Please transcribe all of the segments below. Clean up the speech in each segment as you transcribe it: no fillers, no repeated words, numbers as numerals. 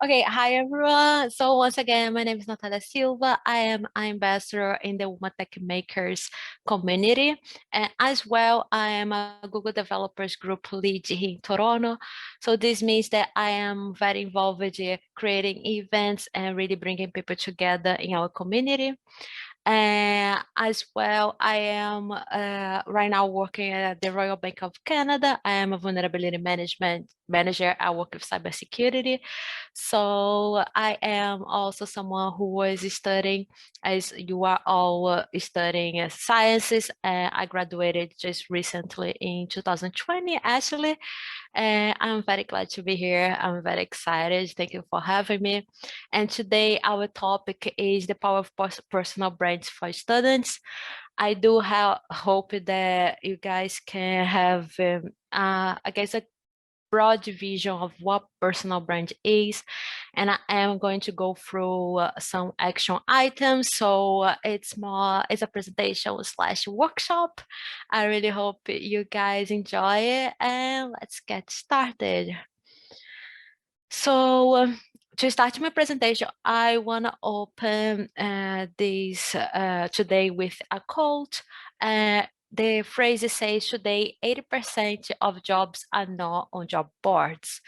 Okay, hi everyone. So once again, my name is Nathalia Silva. I am an ambassador in the Women Techmakers community. And as well, I am a Google Developers Group lead here in Toronto. So this means that I am very involved with creating events and really bringing people together in our community. And as well, I am right now working at the Royal Bank of Canada. I am a vulnerability management manager. I work with cybersecurity. So I am also someone who was studying, as you are all studying sciences. I graduated just recently in 2020, actually. And I'm very glad to be here. I'm very excited. Thank you for having me. And today our topic is the power of personal brands for students. I do have hope that you guys can have, I guess, a broad vision of what personal brand is, and I am going to go through some action items. So it's a presentation slash workshop. I really hope you guys enjoy it, and let's get started. So to start my presentation, I want to open this today with a quote. The phrase says today 80% of jobs are not on job boards.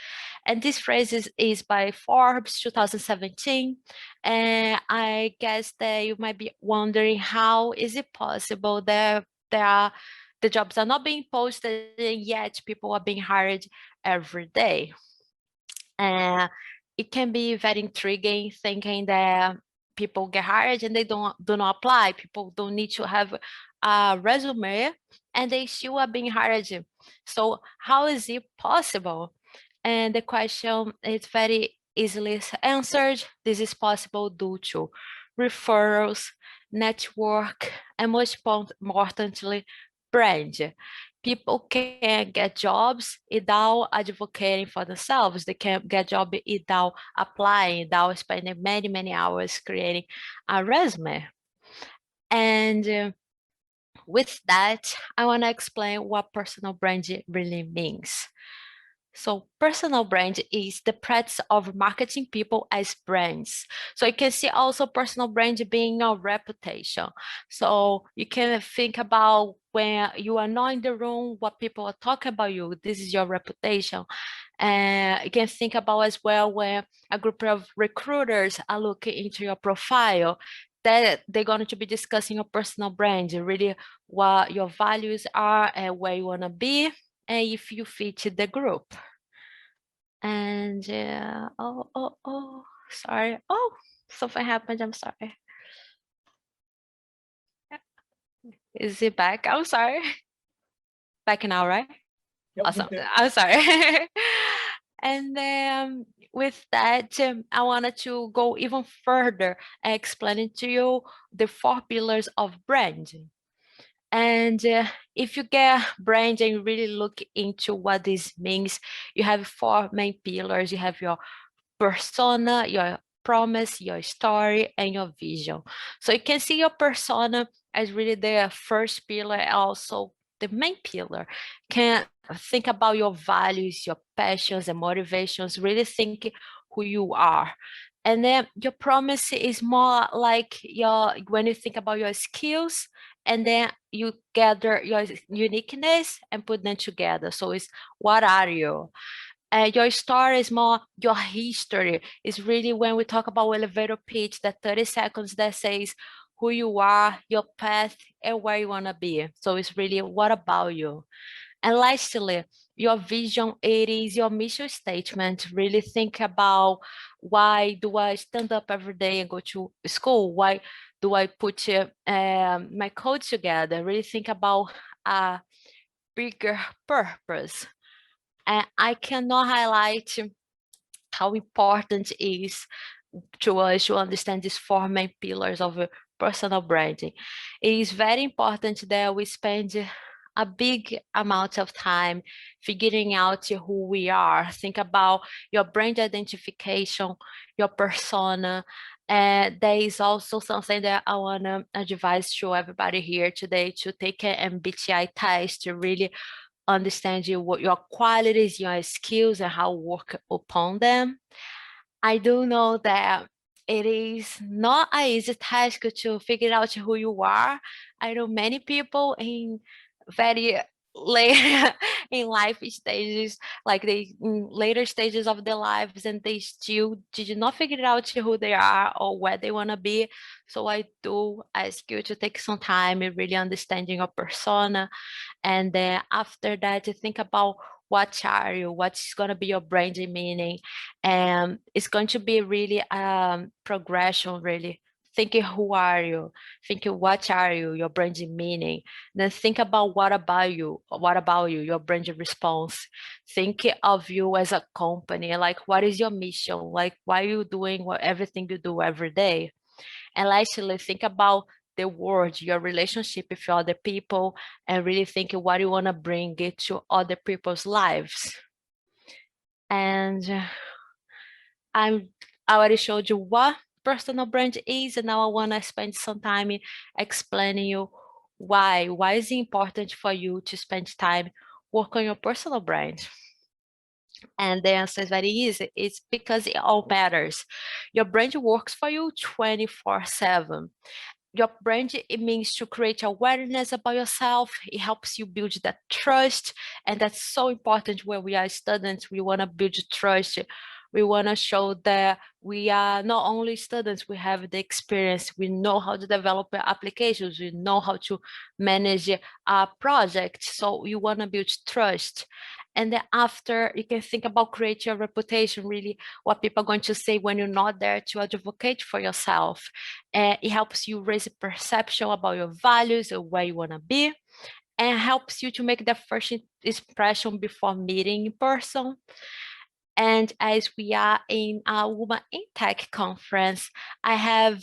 And this phrase is by Forbes 2017. And I guess that you might be wondering, how is it possible that the jobs are not being posted and yet people are being hired every day? It can be very intriguing thinking that people get hired and they do not apply. People don't need to have a resume and they still are being hired. So how is it possible? And the question is very easily answered. This is possible due to referrals, network, and most importantly, brand. People can get jobs without advocating for themselves. They can get job without applying, without spending many, many hours creating a resume. And with that, I want to explain what personal brand really means. So personal brand is the practice of marketing people as brands. So you can see also personal brand being your reputation. So you can think about when you are not in the room, what people are talking about you. This is your reputation. And you can think about as well when a group of recruiters are looking into your profile, that they're going to be discussing your personal brand, really what your values are and where you want to be, and if you fit the group. And sorry. Oh, something happened. I'm sorry. Is it back? I'm sorry. Back now, right? Yep, you're Awesome. good. I'm sorry. And then with that, I wanted to go even further and explaining to you the 4 pillars of branding. And if you get brand and really look into what this means, you have 4 main pillars. You have your persona, your promise, your story, and your vision. So you can see your persona as really the first pillar, also the main pillar. Can think about your values, your passions, and motivations. Really think who you are. And then your promise is more like your when you think about your skills, and then you gather your uniqueness and put them together. So it's what are you? Your story is more your history. It's really when we talk about elevator pitch, that 30 seconds that says who you are, your path, and where you want to be. So it's really what about you. And lastly, your vision, it is your mission statement. Really think about, why do I stand up every day and go to school? Why do I put my code together? Really think about a bigger purpose. And I cannot highlight how important it is to us to understand these 4 main pillars of personal branding. It is very important that we spend a big amount of time figuring out who we are. Think about your brand identification, your persona. And there is also something that I want to advise to everybody here today, to take an MBTI test to really understand what your qualities, your skills, and how work upon them. I do know that it is not an easy task to figure out who you are. I know many people in very late in life stages, like they in later stages of their lives, and they still did not figure out who they are or where they want to be. So I do ask you to take some time in really understanding your persona, and then after that you think about what are you, what's going to be your branding meaning, and it's going to be really progression, really thinking who are you, thinking what are you, your branding meaning, then think about what about you, your branding response, think of you as a company, like what is your mission, like why are you doing what everything you do every day. And lastly, think about the world, your relationship with other people, and really think what you want to bring it to other people's lives. And I'm I already showed you what personal brand is, and now I want to spend some time explaining you why. Why is it important for you to spend time work on your personal brand? And the answer is very easy. It's because it all matters. Your brand works for you 24/7. Your brand, it means to create awareness about yourself. It helps you build that trust, and that's so important. When we are students, we want to build trust. We want to show that we are not only students, we have the experience, we know how to develop applications, we know how to manage a project. So you want to build trust. And then after, you can think about creating your reputation, really what people are going to say when you're not there to advocate for yourself. It helps you raise a perception about your values or where you want to be, and helps you to make the first impression before meeting in person. And as we are in a Woman in Tech conference, I have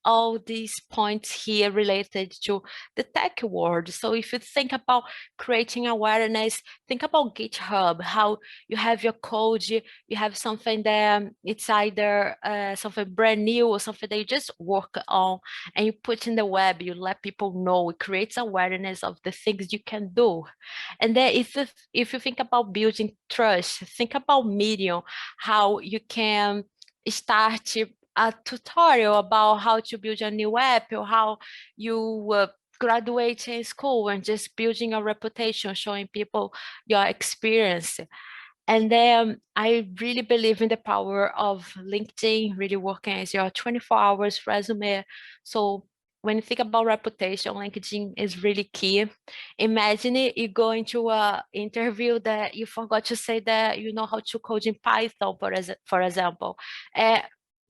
all these points here related to the tech world. So if you think about creating awareness, think about GitHub, how you have your code, you have something that it's either something brand new or something that you just work on, and you put in the web, you let people know, it creates awareness of the things you can do. And then if you think about building trust, think about Medium, how you can start a tutorial about how to build a new app, or how you graduate in school and just building a reputation, showing people your experience. And then I really believe in the power of LinkedIn, really working as your 24 hours resume. So when you think about reputation, LinkedIn is really key. Imagine you go into a interview that you forgot to say that you know how to code in Python, for example. Uh,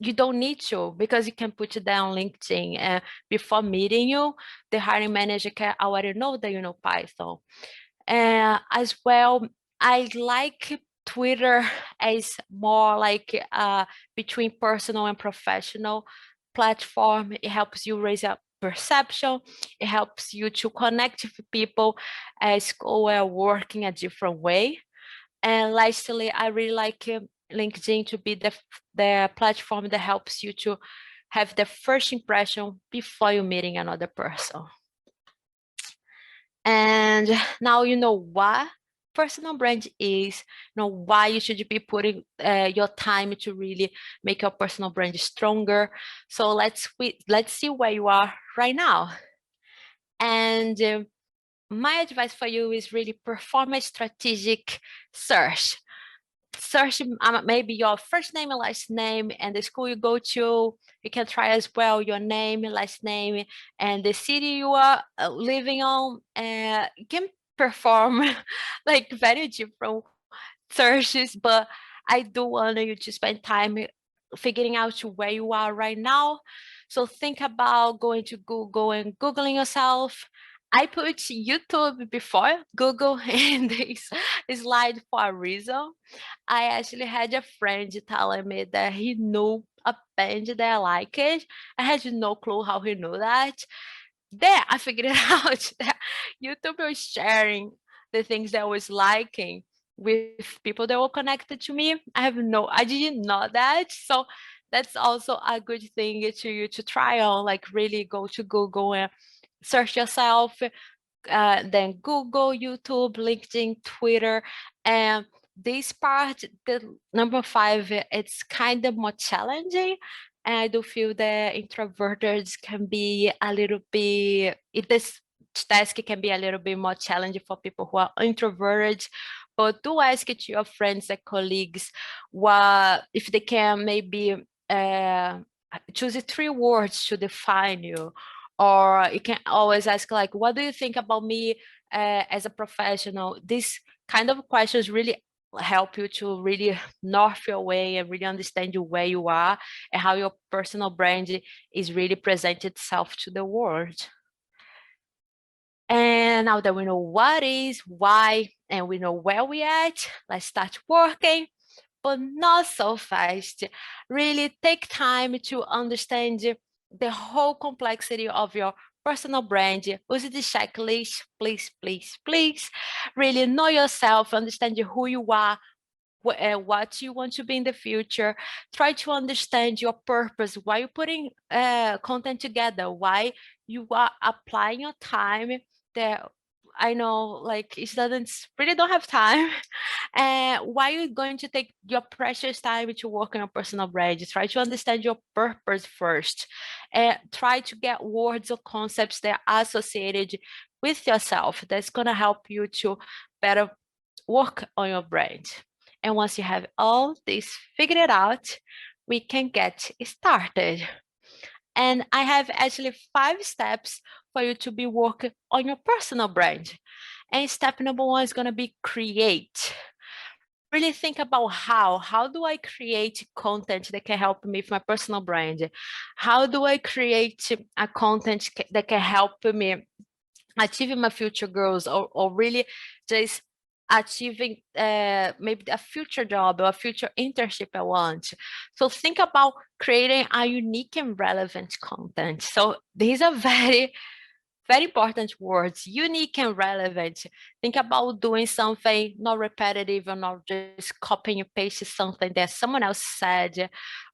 you don't need to, because you can put it down on LinkedIn. Before meeting you, the hiring manager can already know that you know Python. As well, I like Twitter as more like between personal and professional platform. It helps you raise a perception. It helps you to connect with people as who are working a different way. And lastly, I really like LinkedIn to be the platform that helps you to have the first impression before you meeting another person. And now you know what personal brand is, you know why you should be putting your time to really make your personal brand stronger. So let's see where you are right now. And my advice for you is really perform a strategic search. Search maybe your first name and last name and the school you go to. You can try as well your name, last name, and the city you are living on. You can perform like very different searches, but I do want you to spend time figuring out where you are right now. So think about going to Google and Googling yourself. I put YouTube before Google in this slide for a reason. I actually had a friend telling me that he knew a band that I liked. I had no clue how he knew that. Then I figured out that YouTube was sharing the things that I was liking with people that were connected to me. I didn't know that. So that's also a good thing to try on, like really go to Google and search yourself, then Google, YouTube, LinkedIn, Twitter, and this part, the number 5, it's kind of more challenging. And I do feel that introverts can be a little bit, this task can be a little bit more challenging for people who are introverted. But do ask it to your friends and colleagues what if they can maybe choose 3 words to define you. Or you can always ask, like, what do you think about me as a professional? These kind of questions really help you to really north your way and really understand you where you are and how your personal brand is really present itself to the world. And now that we know what is, why, and we know where we at, let's start working, but not so fast. Really take time to understand the whole complexity of your personal brand. Use the checklist, please, please, please. Really know yourself, understand who you are, what you want to be in the future. Try to understand your purpose, why you're putting content together, why you are applying your time. That I know, like, students really don't have time. And why you're going to take your precious time to work on your personal brand. Try to understand your purpose first. And try to get words or concepts that are associated with yourself. That's going to help you to better work on your brand. And once you have all this figured out, we can get started. And I have actually 5 steps for you to be working on your personal brand. And step number 1 is going to be create. Really think about how do I create content that can help me with my personal brand? How do I create a content that can help me achieving my future goals, or really just achieving maybe a future job or a future internship I want? So think about creating a unique and relevant content. So these are very important words: unique and relevant. Think about doing something not repetitive or not just copying and pasting something that someone else said.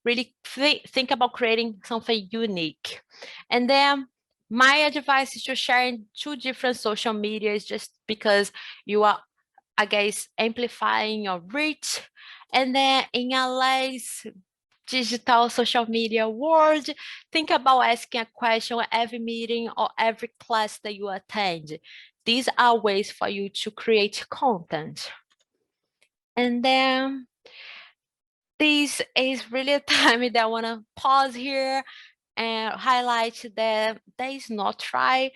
Really think about creating something unique. And then my advice is to share in 2 different social medias, just because you are, I guess, amplifying your reach. And then in a less digital social media world, think about asking a question at every meeting or every class that you attend. These are ways for you to create content. And then this is really a time that I want to pause here and highlight that there is no try.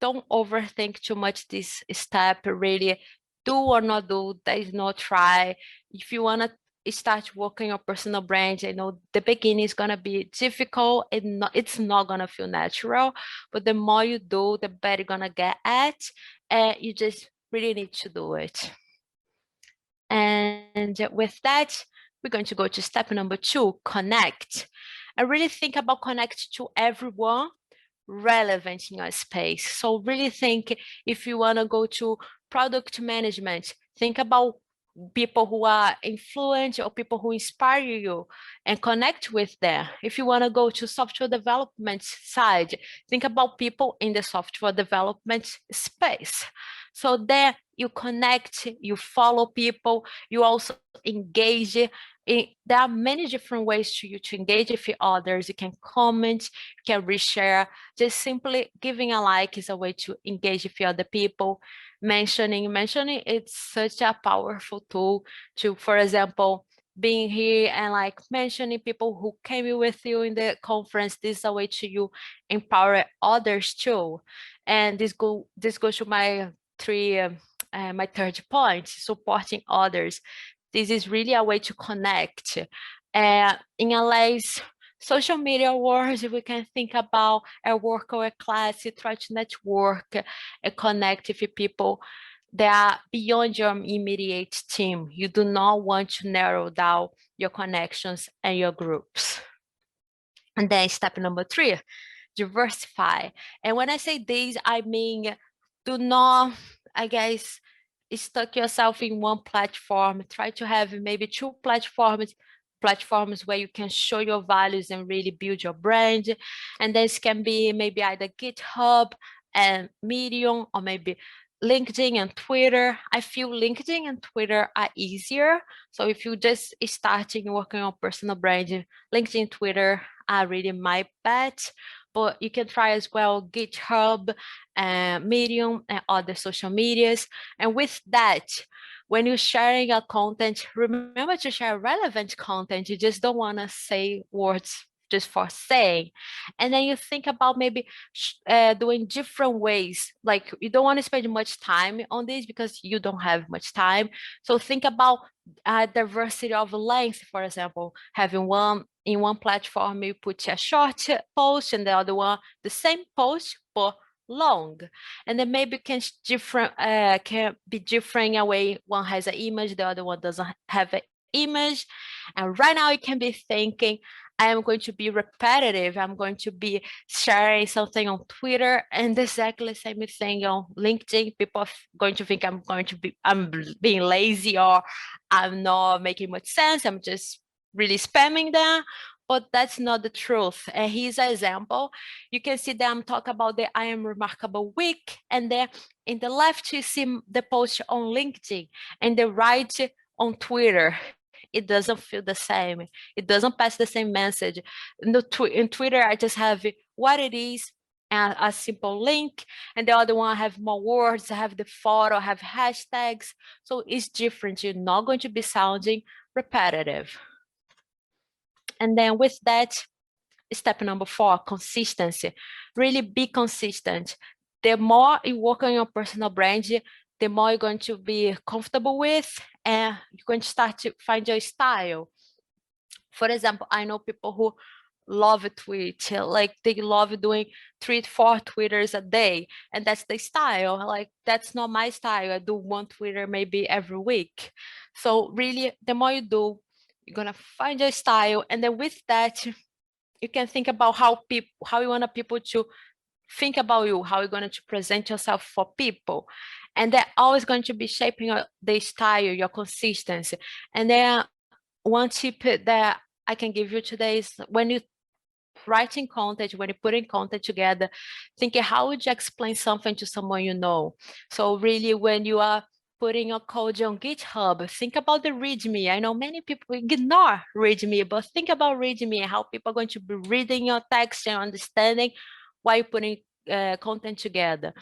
Don't overthink too much this step. Really, do or not do, there is no try. If you want to start working your personal brand, I know the beginning is going to be difficult and it's not going to feel natural, but the more you do, the better you're going to get at, and you just really need to do it. And with that, we're going to go to step number 2, connect. And really think about connect to everyone relevant in your space. So really think, if you want to go to product management, think about people who are influent or people who inspire you and connect with them. If you want to go to software development side, think about people in the software development space. So there you connect, you follow people, you also engage. There are many different ways to you to engage with others. You can comment, you can reshare. Just simply giving a like is a way to engage with other people. Mentioning, it's such a powerful tool to, for example, being here and like mentioning people who came with you in the conference. This is a way to you empower others too. And this goes to my my 3rd point: supporting others. This is really a way to connect. In a less social media world, we can think about a work or a class. You try to network and connect with people that are beyond your immediate team. You do not want to narrow down your connections and your groups. And then step number 3, diversify. And when I say this, I mean, do not, I guess, stuck yourself in one platform. Try to have maybe 2 platforms where you can show your values and really build your brand. And this can be maybe either GitHub and Medium, or maybe LinkedIn and Twitter. I feel LinkedIn and Twitter are easier. So if you just starting working on personal branding, LinkedIn, Twitter are really my bet. But you can try as well GitHub, Medium, and other social medias. And with that, when you're sharing a content, remember to share relevant content. You just don't want to say words just for saying. And then you think about maybe doing different ways. Like you don't want to spend much time on this because you don't have much time. So think about diversity of length, for example, having one in one platform, you put a short post and the other one, the same post, but long. And then maybe can be different in a way. One has an image, the other one doesn't have an image. And right now you can be thinking, I am going to be repetitive. I'm going to be sharing something on Twitter and exactly the same thing on LinkedIn. People are going to think I'm being lazy or I'm not making much sense. I'm just really spamming them. But that's not the truth. And here's an example. You can see them talk about the I Am Remarkable week. And then in the left, you see the post on LinkedIn and the right on Twitter. It doesn't feel the same. It doesn't pass the same message. In Twitter, I just have what it is and a simple link, and the other one I have more words, I have the photo, I have hashtags. So it's different. You're not going to be sounding repetitive. And then with that, step number 4, consistency. Really be consistent. The more you work on your personal brand, the more you're going to be comfortable with, and you're going to start to find your style. For example, I know people who love a tweet, like they love doing 3-4 Twitters a day, and that's the style. Like that's not my style. I do one Twitter maybe every week. So really, the more you do, you're gonna find your style, and then with that, you can think about how you want people to think about you, how you're going to present yourself for people. And they're always going to be shaping the style, your consistency. And then one tip that I can give you today is when you writing content, when you're putting content together, thinking how would you explain something to someone you know. So really when you are putting your code on GitHub, think about the README. I know many people ignore README, but think about README and how people are going to be reading your text and understanding why you're putting content together.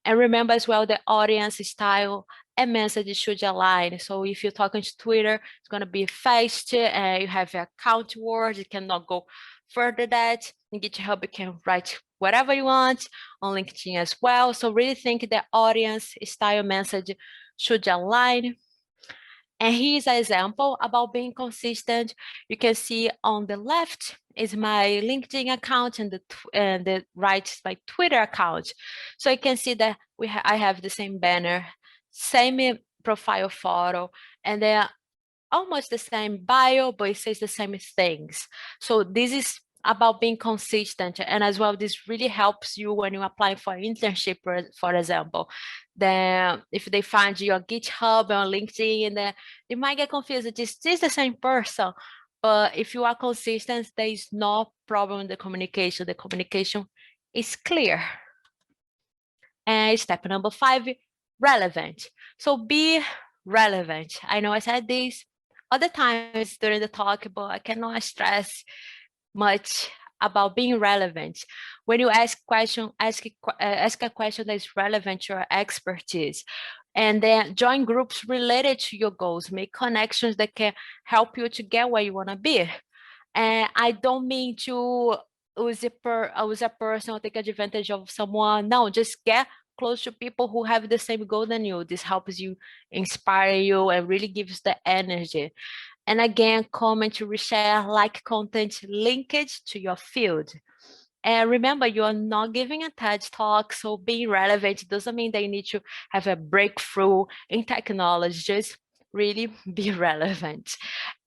And remember as well, the audience style and message should align. So if you're talking to Twitter, it's going to be fast, you have a count word, you cannot go further that. In GitHub, you can write whatever you want, on LinkedIn as well. So really think the audience style message should align. And here's an example about being consistent. You can see on the left is my LinkedIn account and the right is my Twitter account. So you can see that I have the same banner, same profile photo, and they're almost the same bio, but it says the same things. So this is about being consistent, and as well this really helps you when you apply for internship, for example. Then if they find your GitHub or LinkedIn, then they might get confused. Is this the same person? But if you are consistent, there is no problem in the communication is clear. And step number 5, relevant. So be relevant. I know I said this other times during the talk, but I cannot stress much about being relevant. When you ask a question that is relevant to your expertise, and then join groups related to your goals, make connections that can help you to get where you want to be. And I don't mean to use a person or take advantage of someone. No, just get close to people who have the same goal than you. This helps you, inspire you, and really gives the energy. And again, comment, reshare, like content linkage to your field. And remember, you are not giving a TED talk, so being relevant doesn't mean that you need to have a breakthrough in technology. Just really be relevant.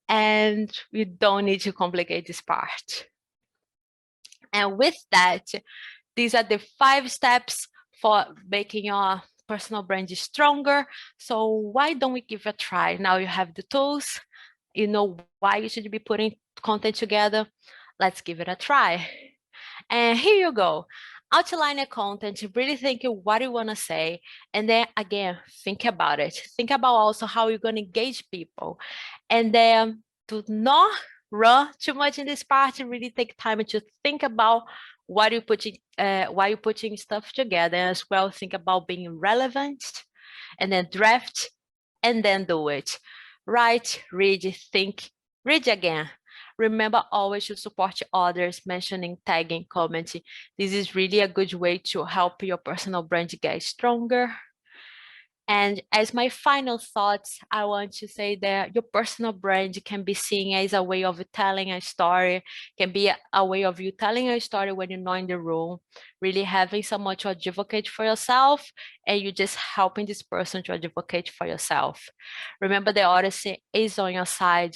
And you don't need to complicate this part. And with that, these are the 5 steps for making your personal brand stronger. So why don't we give it a try? Now you have the tools, you know why you should be putting content together. Let's give it a try. And here you go. outline your content, really think what you want to say, and then again, think about it. Think about also how you're going to engage people. And then do not run too much in this part. Really take time to think about what you putting, why you're putting stuff together as well. Think about being relevant, and then draft, and then do it. Write, read, think, read again. Remember always to support others, mentioning, tagging, commenting. This is really a good way to help your personal brand get stronger. And as my final thoughts, I want to say that your personal brand can be seen as a way of telling a story, can be a way of you telling a story when you're not in the room, really having someone to advocate for yourself, and you just helping this person to advocate for yourself. Remember, the audience is on your side.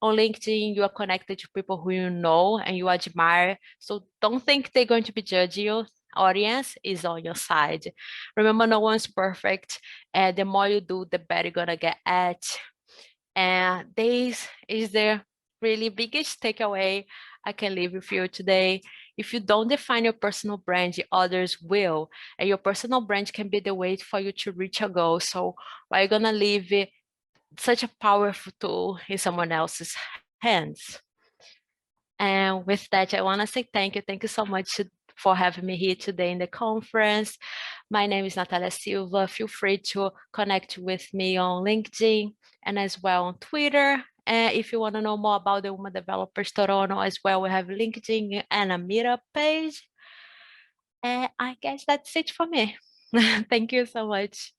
On LinkedIn, you are connected to people who you know and you admire. So don't think they're going to be judging you. Audience is on your side. Remember, no one's perfect. And the more you do, the better you're gonna get at. And this is the really biggest takeaway I can leave with you today. If you don't define your personal brand, others will. And your personal brand can be the way for you to reach a goal. So why are you gonna leave such a powerful tool in someone else's hands? And with that, I want to say thank you. Thank you so much for having me here today in the conference. My name is Nathalia Silva. Feel free to connect with me on LinkedIn and as well on Twitter. And if you want to know more about the Women Developers Toronto as well, we have LinkedIn and a Meetup page. And I guess that's it for me. Thank you so much.